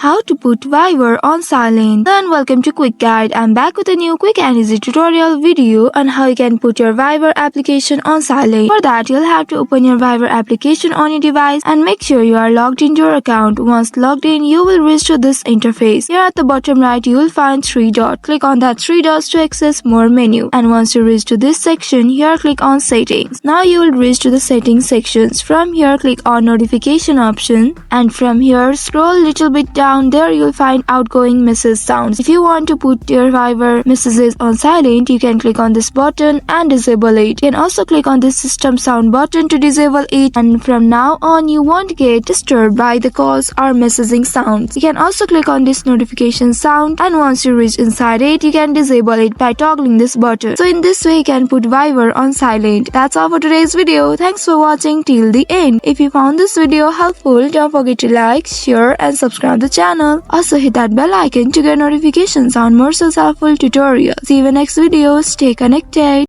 How to put Viber on silent. Then welcome to Quick Guide. I'm back with a new quick and easy tutorial video on how you can put your Viber application on silent. For that, you'll have to open your Viber application on your device and make sure you are logged into your account. Once logged in, you will reach to this interface. Here at the bottom right, you will find 3 dots. Click on that 3 dots to access more menu. And once you reach to this section, here click on settings. Now you will reach to the settings sections. From here, click on notification option. And from here, scroll little bit down. There you'll find outgoing message sounds. If you want to put your Viber messages on silent, you can click on this button and disable it. You can also click on this system sound button to disable it, and from now on you won't get disturbed by the calls or messaging sounds. You can also click on this notification sound, and once you reach inside it, you can disable it by toggling this button. So in this way you can put Viber on silent. That's all for today's video. Thanks for watching till the end. If you found this video helpful, don't forget to like, share and subscribe the channel. Also hit that bell icon to get notifications on more such helpful tutorials. See you in the next video. Stay connected.